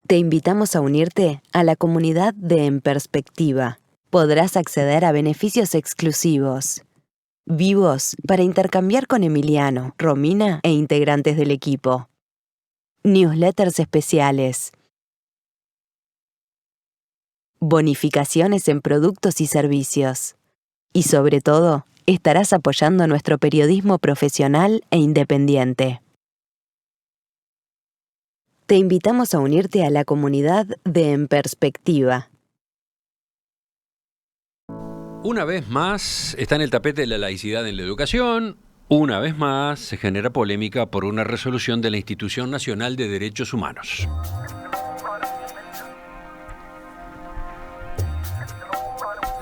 Te invitamos a unirte a la comunidad de En Perspectiva. Podrás acceder a beneficios exclusivos, vivos para intercambiar con Emiliano, Romina e integrantes del equipo. Newsletters especiales. Bonificaciones en productos y servicios. Y sobre todo, estarás apoyando nuestro periodismo profesional e independiente. Te invitamos a unirte a la comunidad de En Perspectiva. Una vez más está en el tapete la laicidad en la educación. Una vez más se genera polémica por una resolución de la Institución Nacional de Derechos Humanos.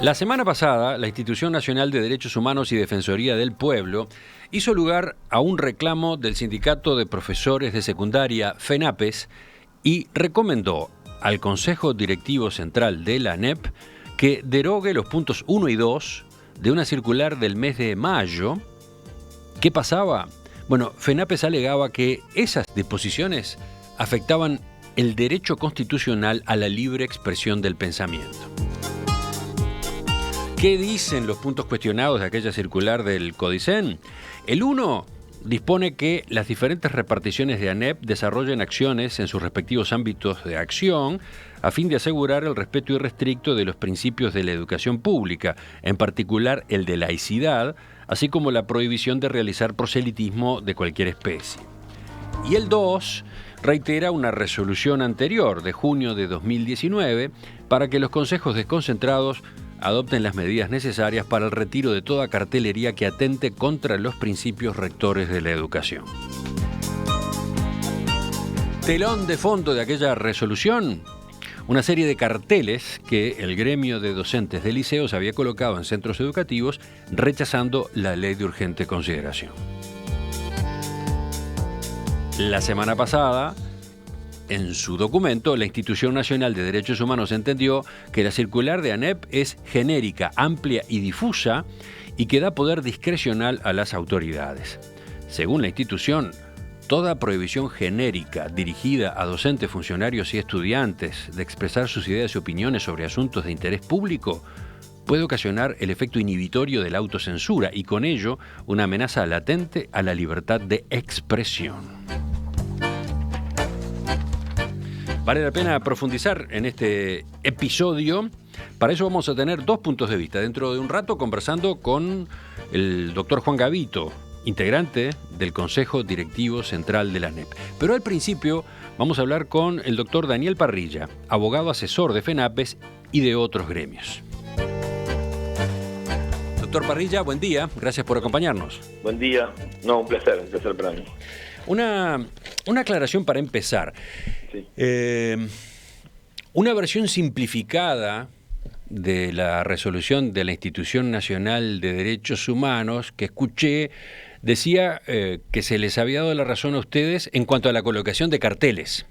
La semana pasada, la Institución Nacional de Derechos Humanos y Defensoría del Pueblo hizo lugar a un reclamo del Sindicato de Profesores de Secundaria, FENAPES, y recomendó al Consejo Directivo Central de la ANEP que derogue los puntos 1 y 2 de una circular del mes de mayo. ¿Qué pasaba? Bueno, FENAPES alegaba que esas disposiciones afectaban el derecho constitucional a la libre expresión del pensamiento. ¿Qué dicen los puntos cuestionados de aquella circular del Codicen? El 1 dispone que las diferentes reparticiones de ANEP desarrollen acciones en sus respectivos ámbitos de acción a fin de asegurar el respeto irrestricto de los principios de la educación pública, en particular el de laicidad, así como la prohibición de realizar proselitismo de cualquier especie. Y el 2 reitera una resolución anterior de junio de 2019 para que los consejos desconcentrados adopten las medidas necesarias para el retiro de toda cartelería que atente contra los principios rectores de la educación. Telón de fondo de aquella resolución, una serie de carteles que el gremio de docentes de liceos había colocado en centros educativos rechazando la ley de urgente consideración. La semana pasada, en su documento, la Institución Nacional de Derechos Humanos entendió que la circular de ANEP es genérica, amplia y difusa y que da poder discrecional a las autoridades. Según la institución, toda prohibición genérica dirigida a docentes, funcionarios y estudiantes de expresar sus ideas y opiniones sobre asuntos de interés público puede ocasionar el efecto inhibitorio de la autocensura y con ello una amenaza latente a la libertad de expresión. Vale la pena profundizar en este episodio. Para eso vamos a tener dos puntos de vista. Dentro de un rato conversando con el doctor Juan Gavito, integrante del Consejo Directivo Central de la ANEP. Pero al principio vamos a hablar con el doctor Daniel Parrilla, abogado asesor de FENAPES y de otros gremios. Doctor Parrilla, buen día. Gracias por acompañarnos. Buen día. No, un placer para mí. Una aclaración para empezar. Sí. Una versión simplificada de la resolución de la Institución Nacional de Derechos Humanos que escuché decía que se les había dado la razón a ustedes en cuanto a la colocación de carteles.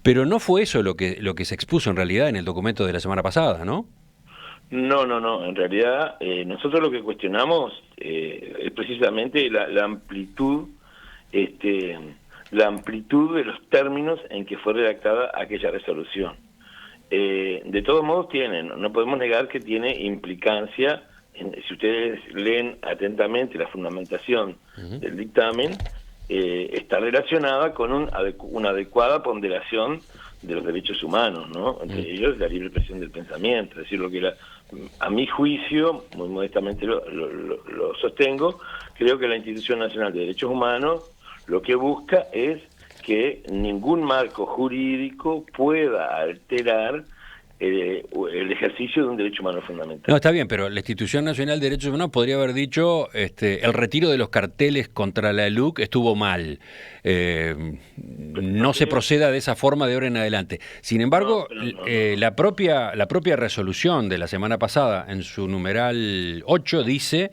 Pero no fue eso lo que se expuso en realidad en el documento de la semana pasada, ¿no? No. En realidad, nosotros lo que cuestionamos es precisamente la amplitud de los términos en que fue redactada aquella resolución. De todos modos no podemos negar que tiene implicancia, si ustedes leen atentamente la fundamentación del dictamen, está relacionada con una adecuada ponderación de los derechos humanos, ¿no? Entre ellos la libre expresión del pensamiento, es decir, lo que a mi juicio, muy modestamente lo sostengo, creo que la Institución Nacional de Derechos Humanos lo que busca es que ningún marco jurídico pueda alterar el ejercicio de un derecho humano fundamental. No, está bien, pero la Institución Nacional de Derechos Humanos podría haber dicho el retiro de los carteles contra la LUC estuvo mal. No se proceda de esa forma de ahora en adelante. Sin embargo, la propia resolución de la semana pasada, en su numeral 8, dice: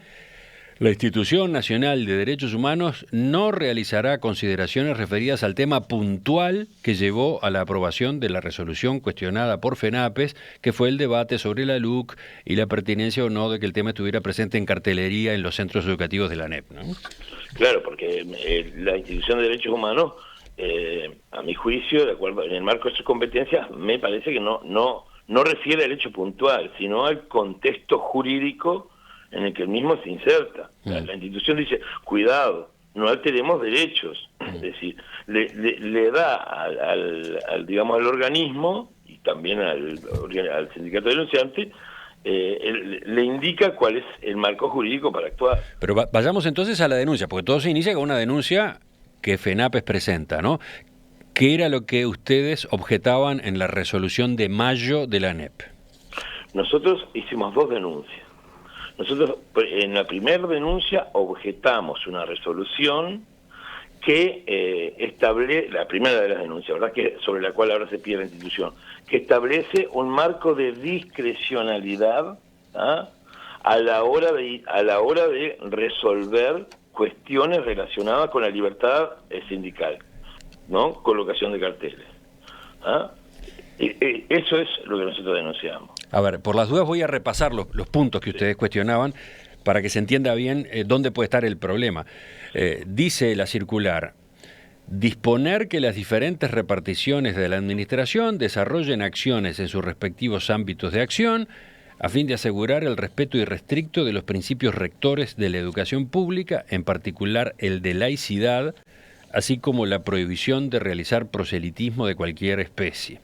la Institución Nacional de Derechos Humanos no realizará consideraciones referidas al tema puntual que llevó a la aprobación de la resolución cuestionada por FENAPES, que fue el debate sobre la LUC y la pertinencia o no de que el tema estuviera presente en cartelería en los centros educativos de la ANEP, ¿no? Claro, porque la Institución de Derechos Humanos a mi juicio, de acuerdo, en el marco de sus competencias, me parece que no refiere al hecho puntual, sino al contexto jurídico en el que el mismo se inserta. La institución dice, cuidado, no alteremos derechos, es decir, le da digamos, al organismo y también al sindicato denunciante, le indica cuál es el marco jurídico para actuar. Pero vayamos entonces a la denuncia, porque todo se inicia con una denuncia que FENAPES presenta, ¿no? ¿Qué era lo que ustedes objetaban en la resolución de mayo de la ANEP? Nosotros hicimos 2 denuncias. Nosotros en la primera denuncia objetamos una resolución que establece, la primera de las denuncias, ¿verdad?, que sobre la cual ahora se pide la institución, que establece un marco de discrecionalidad a la hora de resolver cuestiones relacionadas con la libertad sindical, ¿no? Colocación de carteles. Eso es lo que nosotros denunciamos. A ver, por las dudas voy a repasar los puntos que ustedes cuestionaban para que se entienda bien dónde puede estar el problema. Dice la circular: disponer que las diferentes reparticiones de la administración desarrollen acciones en sus respectivos ámbitos de acción a fin de asegurar el respeto irrestricto de los principios rectores de la educación pública, en particular el de laicidad, así como la prohibición de realizar proselitismo de cualquier especie.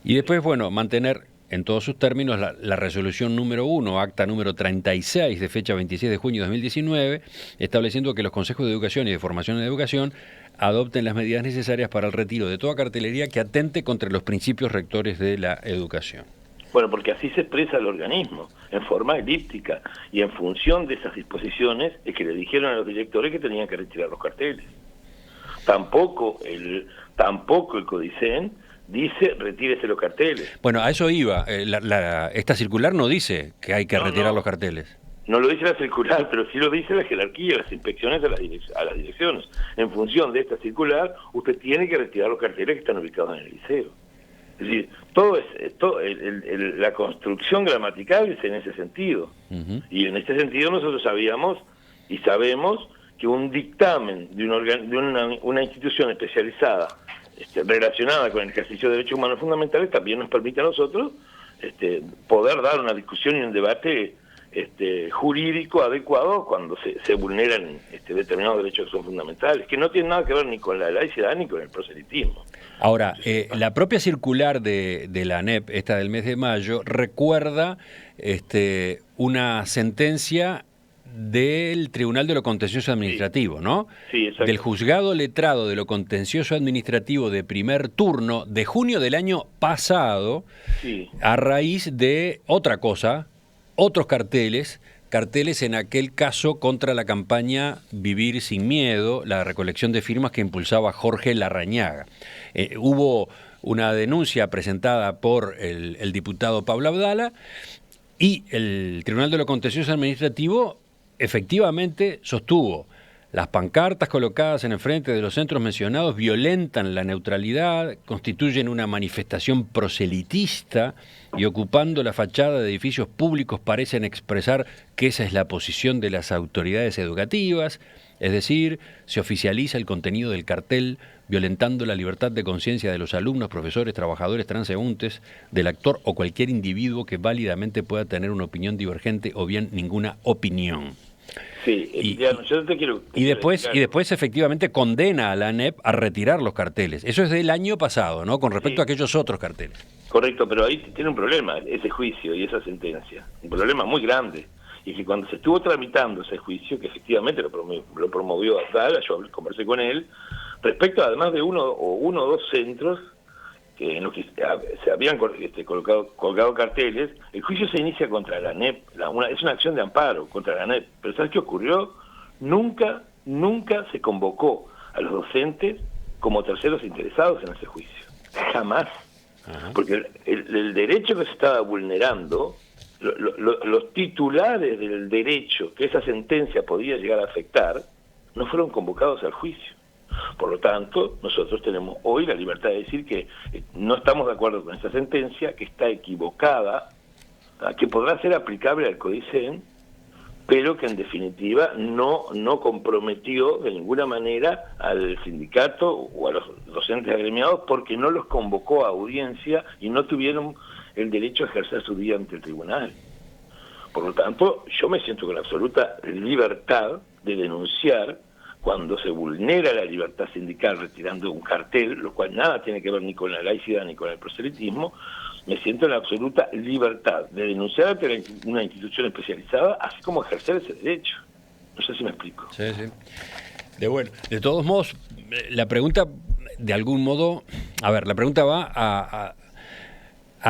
Y después, bueno, mantener en todos sus términos la resolución número 1, acta número 36 de fecha 26 de junio de 2019, estableciendo que los consejos de educación y de formación en educación adopten las medidas necesarias para el retiro de toda cartelería que atente contra los principios rectores de la educación. Bueno, porque así se expresa el organismo, en forma elíptica, y en función de esas disposiciones es que le dijeron a los directores que tenían que retirar los carteles. Tampoco el CODICEN dice retírese los carteles. Bueno, a eso iba. Esta circular no dice que hay que retirar los carteles. No lo dice la circular, pero sí lo dice la jerarquía, las inspecciones a las direcciones. En función de esta circular, usted tiene que retirar los carteles que están ubicados en el liceo. Es decir, la construcción gramatical es en ese sentido. Y en este sentido nosotros sabíamos y sabemos que un dictamen de una institución especializada relacionada con el ejercicio de derechos humanos fundamentales también nos permite a nosotros poder dar una discusión y un debate jurídico adecuado cuando se vulneran determinados derechos que son fundamentales, que no tienen nada que ver ni con la laicidad ni con el proselitismo. Ahora, la propia circular de la ANEP, esta del mes de mayo, recuerda una sentencia del Tribunal de lo Contencioso Administrativo, ¿no? Sí, exacto. Del Juzgado Letrado de lo Contencioso Administrativo de primer turno de junio del año pasado, a raíz de otra cosa, otros carteles en aquel caso contra la campaña Vivir sin Miedo, la recolección de firmas que impulsaba Jorge Larrañaga. Hubo una denuncia presentada por el diputado Pablo Abdala y el Tribunal de lo Contencioso Administrativo efectivamente sostuvo: las pancartas colocadas en el frente de los centros mencionados violentan la neutralidad, constituyen una manifestación proselitista y ocupando la fachada de edificios públicos parecen expresar que esa es la posición de las autoridades educativas, es decir, se oficializa el contenido del cartel violentando la libertad de conciencia de los alumnos, profesores, trabajadores, transeúntes, del actor o cualquier individuo que válidamente pueda tener una opinión divergente o bien ninguna opinión. Sí, yo te quiero... Y después efectivamente condena a la ANEP a retirar los carteles. Eso es del año pasado, ¿no? Con respecto a aquellos otros carteles. Correcto, pero ahí tiene un problema, ese juicio y esa sentencia. Un problema muy grande. Y que cuando se estuvo tramitando ese juicio, que efectivamente lo promovió Abdala, yo conversé con él, respecto además de uno o dos centros en los que se habían colgado carteles, el juicio se inicia contra la ANEP, es una acción de amparo contra la ANEP, pero ¿sabes qué ocurrió? Nunca se convocó a los docentes como terceros interesados en ese juicio, jamás, porque el derecho que se estaba vulnerando, los titulares del derecho que esa sentencia podía llegar a afectar, no fueron convocados al juicio. Por lo tanto, nosotros tenemos hoy la libertad de decir que no estamos de acuerdo con esa sentencia, que está equivocada, que podrá ser aplicable al CODICEN pero que en definitiva no comprometió de ninguna manera al sindicato o a los docentes agremiados, porque no los convocó a audiencia y no tuvieron el derecho a ejercer su día ante el tribunal. Por lo tanto, yo me siento con absoluta libertad de denunciar cuando se vulnera la libertad sindical retirando un cartel, lo cual nada tiene que ver ni con la laicidad ni con el proselitismo. Me siento en la absoluta libertad de denunciar ante una institución especializada, así como ejercer ese derecho. No sé si me explico. Sí, sí. De todos modos, la pregunta, de algún modo, la pregunta va a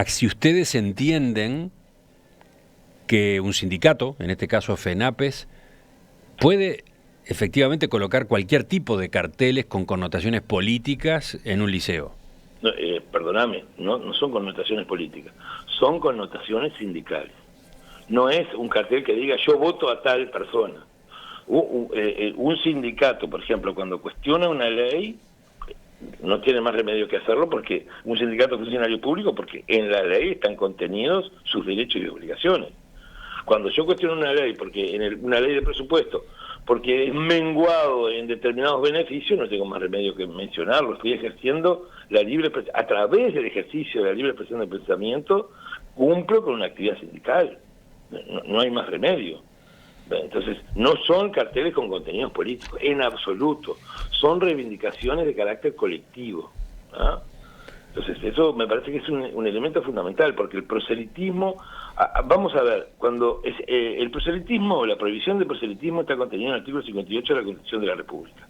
si ustedes entienden que un sindicato, en este caso FENAPES, puede efectivamente colocar cualquier tipo de carteles con connotaciones políticas en un liceo. No, perdóname, no son connotaciones políticas, son connotaciones sindicales. No es un cartel que diga yo voto a tal persona. Un sindicato, por ejemplo, cuando cuestiona una ley, no tiene más remedio que hacerlo, porque un sindicato es funcionario público, porque en la ley están contenidos sus derechos y obligaciones. Cuando yo cuestiono una ley, porque una ley de presupuesto, porque es menguado en determinados beneficios, no tengo más remedio que mencionarlo. Estoy ejerciendo a través del ejercicio de la libre expresión de pensamiento, cumplo con una actividad sindical. No hay más remedio. Entonces, no son carteles con contenidos políticos, en absoluto. Son reivindicaciones de carácter colectivo. ¿Ah? Entonces, eso me parece que es un elemento fundamental, porque el proselitismo, vamos a ver, cuando el proselitismo o la prohibición del proselitismo está contenida en el artículo 58 de la Constitución de la República,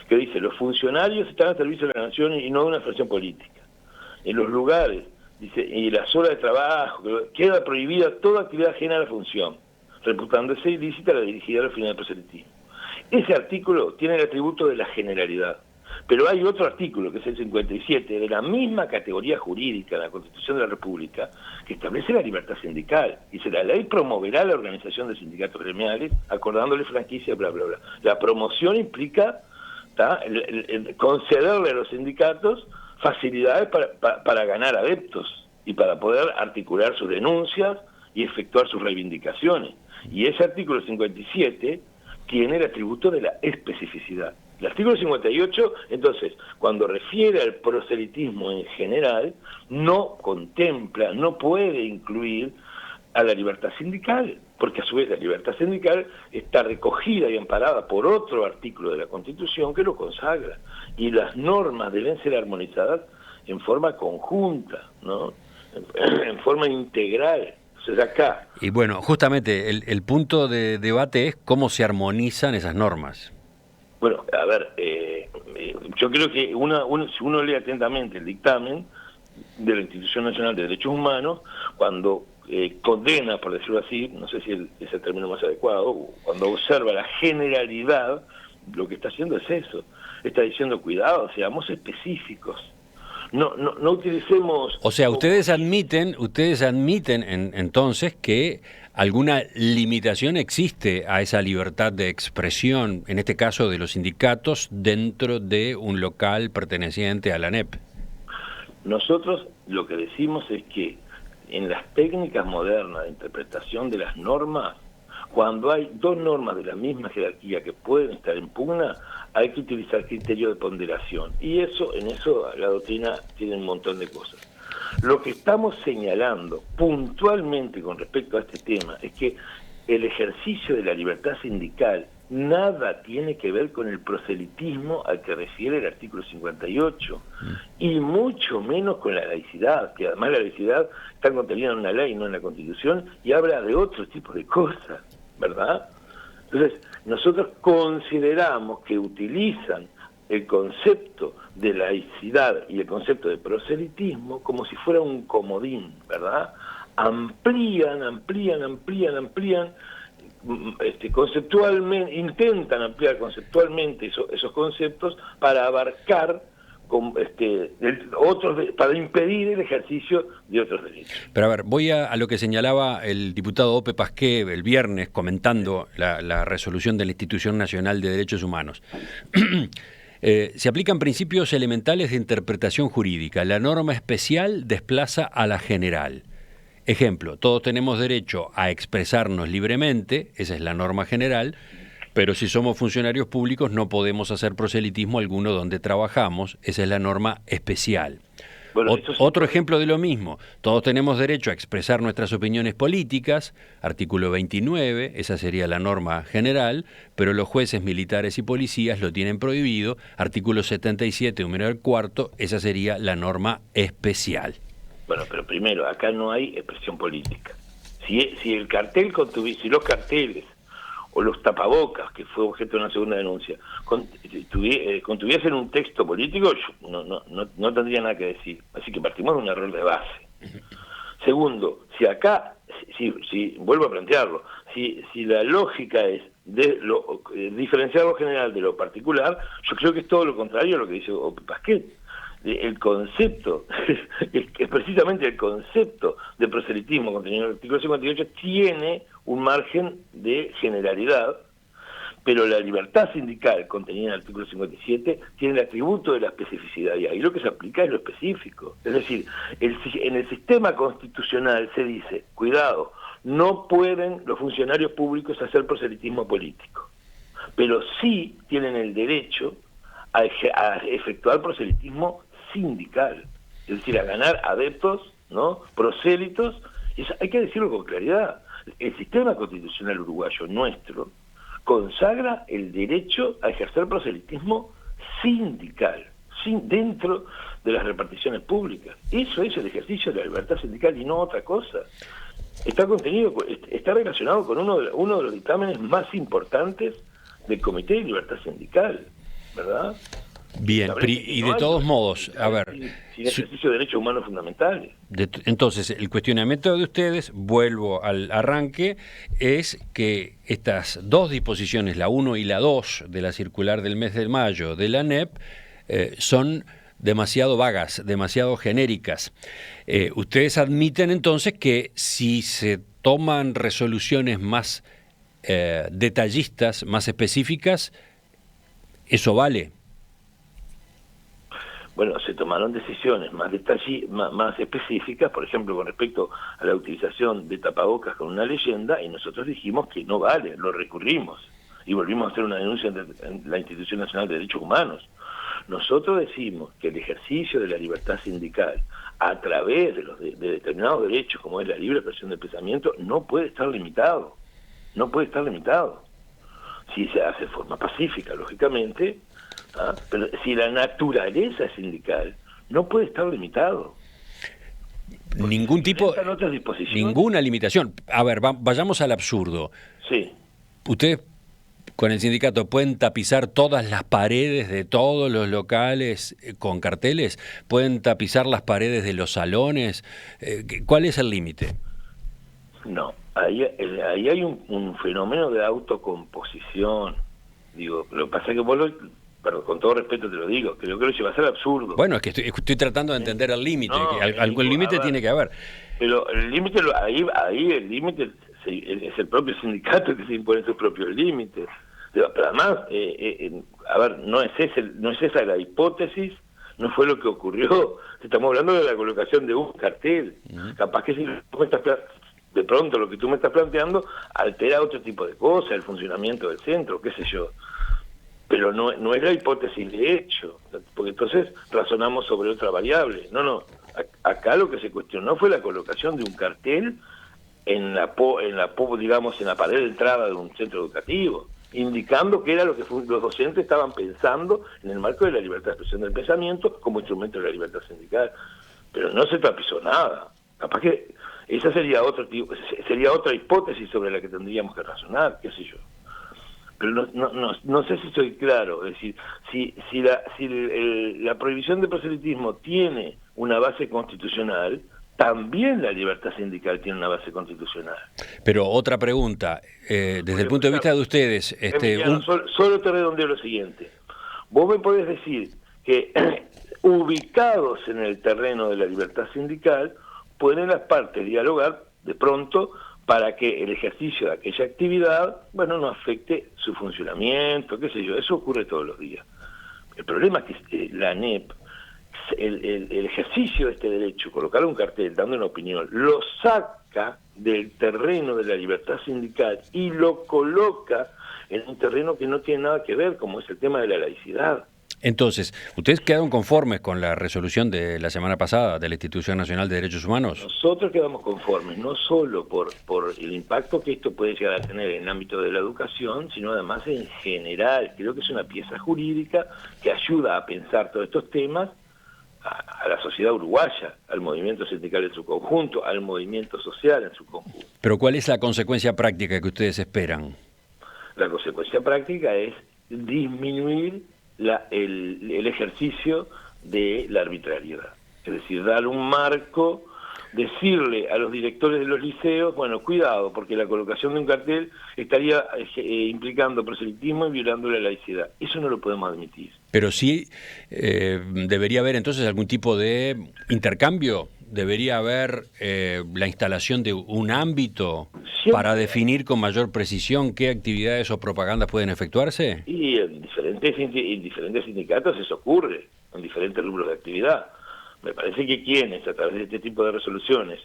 que dice, los funcionarios están al servicio de la nación y no de una fracción política. En los lugares, dice, y las horas de trabajo, queda prohibida toda actividad ajena a la función, reputándose ilícita la dirigida a los fines del proselitismo. Ese artículo tiene el atributo de la generalidad. Pero hay otro artículo, que es el 57, de la misma categoría jurídica de la Constitución de la República, que establece la libertad sindical. Dice, la ley promoverá la organización de sindicatos gremiales, acordándole franquicia, bla, bla, bla. La promoción implica el concederle a los sindicatos facilidades para ganar adeptos y para poder articular sus denuncias y efectuar sus reivindicaciones. Y ese artículo 57 tiene el atributo de la especificidad. El artículo 58, entonces, cuando refiere al proselitismo en general, no contempla, no puede incluir a la libertad sindical, porque a su vez la libertad sindical está recogida y amparada por otro artículo de la Constitución que lo consagra, y las normas deben ser armonizadas en forma conjunta, ¿no? En forma integral. Entonces acá... Y bueno, justamente el punto de debate es cómo se armonizan esas normas. Bueno, a ver, yo creo que si uno lee atentamente el dictamen de la Institución Nacional de Derechos Humanos, cuando condena, por decirlo así, no sé si es el término más adecuado, cuando observa la generalidad, lo que está haciendo es eso. Está diciendo, cuidado, seamos específicos. No utilicemos... O sea, ustedes admiten entonces que alguna limitación existe a esa libertad de expresión, en este caso de los sindicatos, dentro de un local perteneciente a la ANEP. Nosotros lo que decimos es que en las técnicas modernas de interpretación de las normas, cuando hay dos normas de la misma jerarquía que pueden estar en pugna, hay que utilizar criterio de ponderación. Y en eso la doctrina tiene un montón de cosas. Lo que estamos señalando puntualmente con respecto a este tema es que el ejercicio de la libertad sindical nada tiene que ver con el proselitismo al que refiere el artículo 58, y mucho menos con la laicidad, que además la laicidad está contenida en una ley, no en la Constitución, y habla de otro tipo de cosas, ¿verdad? Entonces, nosotros consideramos que utilizan el concepto de laicidad y el concepto de proselitismo como si fuera un comodín, ¿verdad? Amplían conceptualmente, intentan ampliar conceptualmente esos conceptos para abarcar para impedir el ejercicio de otros derechos. Pero a ver, voy a lo que señalaba el diputado Ope Pasqué el viernes comentando la resolución de la Institución Nacional de Derechos Humanos. Se aplican principios elementales de interpretación jurídica. La norma especial desplaza a la general. Ejemplo, todos tenemos derecho a expresarnos libremente, esa es la norma general, pero si somos funcionarios públicos no podemos hacer proselitismo alguno donde trabajamos, esa es la norma especial. Bueno, Otro ejemplo de lo mismo, todos tenemos derecho a expresar nuestras opiniones políticas, artículo 29, esa sería la norma general, pero los jueces, militares y policías lo tienen prohibido, artículo 77, numeral cuarto, esa sería la norma especial. Bueno, pero primero, acá no hay expresión política. Si el cartel si los carteles o los tapabocas, que fue objeto de una segunda denuncia, contuviesen un texto político, yo no tendría nada que decir. Así que partimos de un error de base. Segundo, si acá, si vuelvo a plantearlo, si la lógica es diferenciar lo general de lo particular, yo creo que es todo lo contrario a lo que dice Pasquet. El concepto, es precisamente el concepto de proselitismo contenido en el artículo 58 tiene un margen de generalidad, pero la libertad sindical contenida en el artículo 57 tiene el atributo de la especificidad, y ahí lo que se aplica es lo específico. Es decir, en el sistema constitucional se dice, cuidado, no pueden los funcionarios públicos hacer proselitismo político, pero sí tienen el derecho a efectuar proselitismo sindical, es decir, a ganar adeptos, ¿no?, prosélitos. Eso hay que decirlo con claridad. El sistema constitucional uruguayo nuestro consagra el derecho a ejercer proselitismo sindical, dentro de las reparticiones públicas. Eso es el ejercicio de la libertad sindical y no otra cosa. Está relacionado con uno de los dictámenes más importantes del Comité de Libertad Sindical, ¿verdad? Bien, y de todos modos, a ver... Sin ejercicio de derechos humanos fundamentales. Entonces, el cuestionamiento de ustedes, vuelvo al arranque, es que estas dos disposiciones, la 1 y la 2 de la circular del mes de mayo de la ANEP, son demasiado vagas, demasiado genéricas. Ustedes admiten entonces que si se toman resoluciones más detallistas, más específicas, ¿eso vale? Bueno, se tomaron decisiones más específicas, por ejemplo, con respecto a la utilización de tapabocas con una leyenda, y nosotros dijimos que no vale, lo recurrimos, y volvimos a hacer una denuncia en la Institución Nacional de Derechos Humanos. Nosotros decimos que el ejercicio de la libertad sindical a través de determinados derechos, como es la libre expresión del pensamiento, no puede estar limitado, Si se hace de forma pacífica, lógicamente, pero si la naturaleza es sindical, no puede estar limitado. Ningún tipo, ninguna limitación. A ver, vayamos al absurdo. Sí. Ustedes con el sindicato pueden tapizar todas las paredes de todos los locales con carteles, pueden tapizar las paredes de los salones. ¿Cuál es el límite? No, ahí hay un fenómeno de autocomposición. Digo, lo que pasa es que pero con todo respeto te lo digo, que yo creo que se va a ser absurdo. Bueno, es que estoy tratando de entender el límite, que algún límite tiene que haber. Pero el límite, ahí el límite es el propio sindicato que se impone sus propios límites. Pero además, a ver, no es esa la hipótesis, no fue lo que ocurrió. Estamos hablando de la colocación de un cartel. Capaz que si tú me estás de pronto lo que tú me estás planteando altera otro tipo de cosas, el funcionamiento del centro, qué sé yo. Pero no es la hipótesis de hecho, porque entonces razonamos sobre otra variable. No, acá lo que se cuestionó fue la colocación de un cartel en la pared de entrada de un centro educativo, indicando que era lo que los docentes estaban pensando en el marco de la libertad de expresión del pensamiento como instrumento de la libertad sindical. Pero no se tapizó nada. Capaz que esa sería otra hipótesis sobre la que tendríamos que razonar, qué sé yo. Pero no sé si estoy claro. Es decir, si la prohibición de proselitismo tiene una base constitucional, también la libertad sindical tiene una base constitucional. Pero otra pregunta, desde el punto de vista de ustedes... Solo te redondeo lo siguiente. Vos me podés decir que ubicados en el terreno de la libertad sindical, pueden las partes dialogar de pronto para que el ejercicio de aquella actividad, no afecte su funcionamiento, qué sé yo, eso ocurre todos los días. El problema es que la ANEP el ejercicio de este derecho, colocar un cartel dando una opinión, lo saca del terreno de la libertad sindical y lo coloca en un terreno que no tiene nada que ver, como es el tema de la laicidad. Entonces, ¿ustedes quedaron conformes con la resolución de la semana pasada de la Institución Nacional de Derechos Humanos? Nosotros quedamos conformes, no solo por el impacto que esto puede llegar a tener en el ámbito de la educación, sino además en general. Creo que es una pieza jurídica que ayuda a pensar todos estos temas a la sociedad uruguaya, al movimiento sindical en su conjunto, al movimiento social en su conjunto. Pero ¿cuál es la consecuencia práctica que ustedes esperan? La consecuencia práctica es disminuir el ejercicio de la arbitrariedad. Es decir, dar un marco, decirle a los directores de los liceos, bueno, cuidado, porque la colocación de un cartel estaría implicando proselitismo y violando la laicidad. Eso no lo podemos admitir. Pero sí debería haber entonces algún tipo de intercambio, debería haber la instalación de un ámbito para definir con mayor precisión qué actividades o propagandas pueden efectuarse. Y en diferentes sindicatos eso ocurre, en diferentes rubros de actividad. Me parece que quienes, a través de este tipo de resoluciones,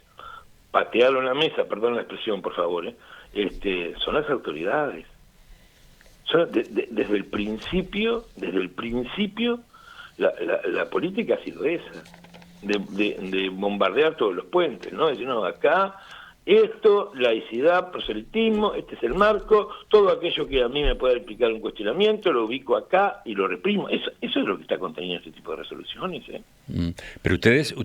patearon la mesa, perdón la expresión, por favor, son las autoridades. Desde el principio, la política ha sido esa, de bombardear todos los puentes, ¿no? Decir, no, acá, esto, laicidad, proselitismo, este es el marco, todo aquello que a mí me pueda implicar un cuestionamiento, lo ubico acá y lo reprimo. Eso es lo que está contenido en este tipo de resoluciones, ¿eh? Pero ustedes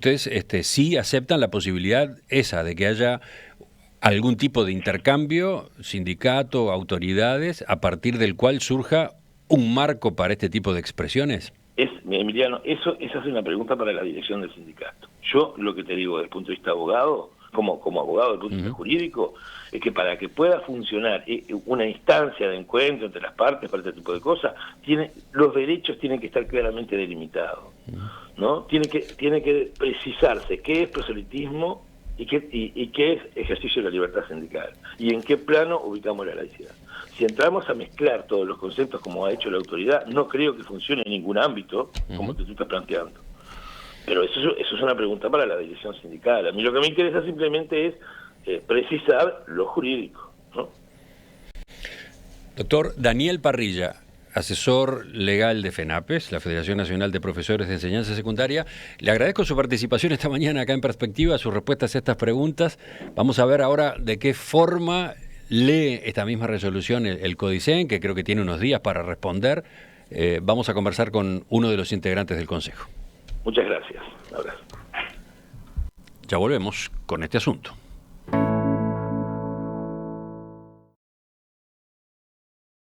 sí aceptan la posibilidad esa de que haya algún tipo de intercambio, sindicato, autoridades, a partir del cual surja un marco para este tipo de expresiones. Emiliano, esa es una pregunta para la dirección del sindicato. Yo lo que te digo desde el punto de vista abogado, como abogado desde el punto de vista jurídico, es que para que pueda funcionar una instancia de encuentro entre las partes para este tipo de cosas, los derechos tienen que estar claramente delimitados, ¿no? Tiene que precisarse qué es proselitismo y qué es ejercicio de la libertad sindical y en qué plano ubicamos la laicidad. Si entramos a mezclar todos los conceptos como ha hecho la autoridad, no creo que funcione en ningún ámbito, como tú estás planteando. Pero eso es una pregunta para la dirección sindical. A mí lo que me interesa simplemente es precisar lo jurídico, ¿no? Doctor Daniel Parrilla, asesor legal de FENAPES, la Federación Nacional de Profesores de Enseñanza Secundaria. Le agradezco su participación esta mañana acá en Perspectiva, sus respuestas a estas preguntas. Vamos a ver ahora de qué forma lee esta misma resolución el CODICEN, que creo que tiene unos días para responder. Vamos a conversar con uno de los integrantes del Consejo. Muchas gracias. Un abrazo. Ya volvemos con este asunto.